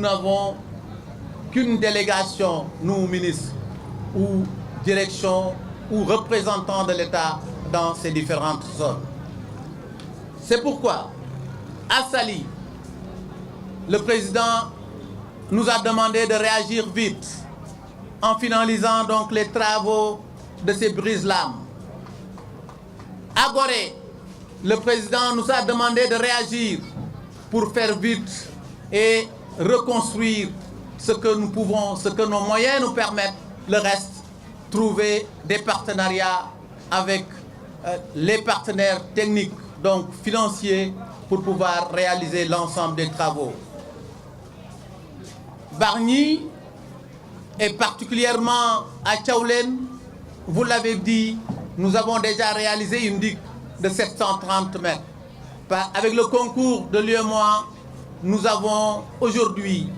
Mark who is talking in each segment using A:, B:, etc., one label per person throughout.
A: n'avons qu'une délégation, nous ministres, ou directions, ou représentants de l'État dans ces différentes zones. C'est pourquoi, à Saly, le président nous a demandé de réagir vite en finalisant donc les travaux de ces brise-lames. À Gorée, le président nous a demandé de réagir pour faire vite et reconstruire ce que nous pouvons, ce que nos moyens nous permettent. Le reste, trouver des partenariats avec les partenaires techniques, donc financiers, pour pouvoir réaliser l'ensemble des travaux. Bargny, et particulièrement à Thiawlène, vous l'avez dit, nous avons déjà réalisé une digue de 730 mètres. Avec le concours de l'UEMOA, nous avons aujourd'hui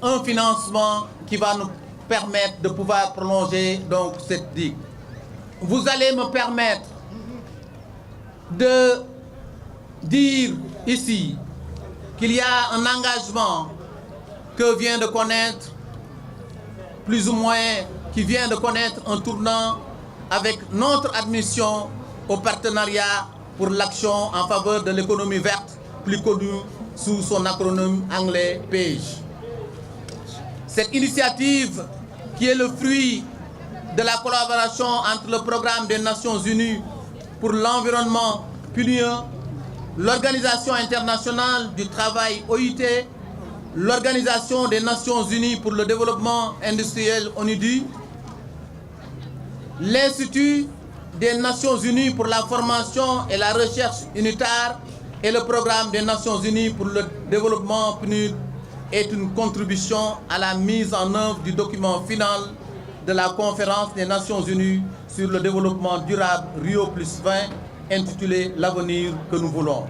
A: un financement qui va nous permettre de pouvoir prolonger donc cette digue. Vous allez me permettre de dire ici qu'il y a un engagement que vient de connaître, plus ou moins, qui vient de connaître un tournant avec notre admission au partenariat pour l'action en faveur de l'économie verte, plus connue sous son acronyme anglais PAGE. Cette initiative, qui est le fruit de la collaboration entre le Programme des Nations Unies pour l'environnement PNUE, l'Organisation internationale du travail OIT, l'Organisation des Nations Unies pour le développement industriel ONUDI, l'Institut des Nations Unies pour la formation et la recherche UNITAR et le Programme des Nations Unies pour le développement PNUD est une contribution à la mise en œuvre du document final de la conférence des Nations Unies sur le développement durable Rio+20 intitulé « L'avenir que nous voulons ».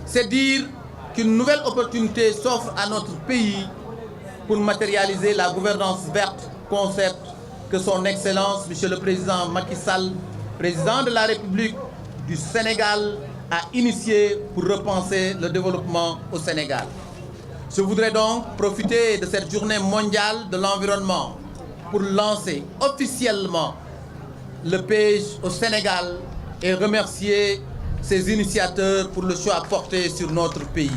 A: C'est dire qu'une nouvelle opportunité s'offre à notre pays pour matérialiser la gouvernance verte, concept que son Excellence, Monsieur le Président Macky Sall, Président de la République du Sénégal, a initié pour repenser le développement au Sénégal. Je voudrais donc profiter de cette journée mondiale de l'environnement pour lancer officiellement le PAGE au Sénégal et remercier ses initiateurs pour le choix porté sur notre pays.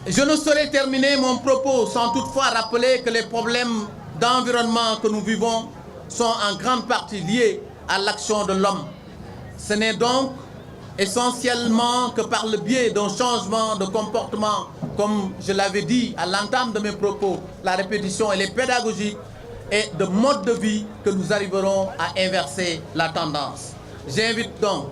A: Je ne saurais terminer mon propos sans toutefois rappeler que les problèmes d'environnement que nous vivons sont en grande partie liés à l'action de l'homme. Ce n'est donc essentiellement que par le biais d'un changement de comportement, comme je l'avais dit à l'entame de mes propos, la répétition elle est pédagogique, et de mode de vie que nous arriverons à inverser la tendance. J'invite donc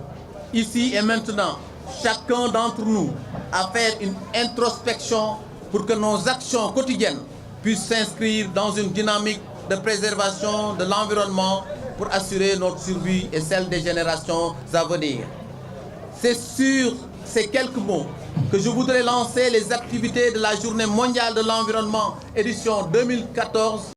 A: ici et maintenant chacun d'entre nous à faire une introspection pour que nos actions quotidiennes puissent s'inscrire dans une dynamique de préservation de l'environnement pour assurer notre survie et celle des générations à venir. C'est sur ces quelques mots que je voudrais lancer les activités de la Journée mondiale de l'environnement, édition 2014.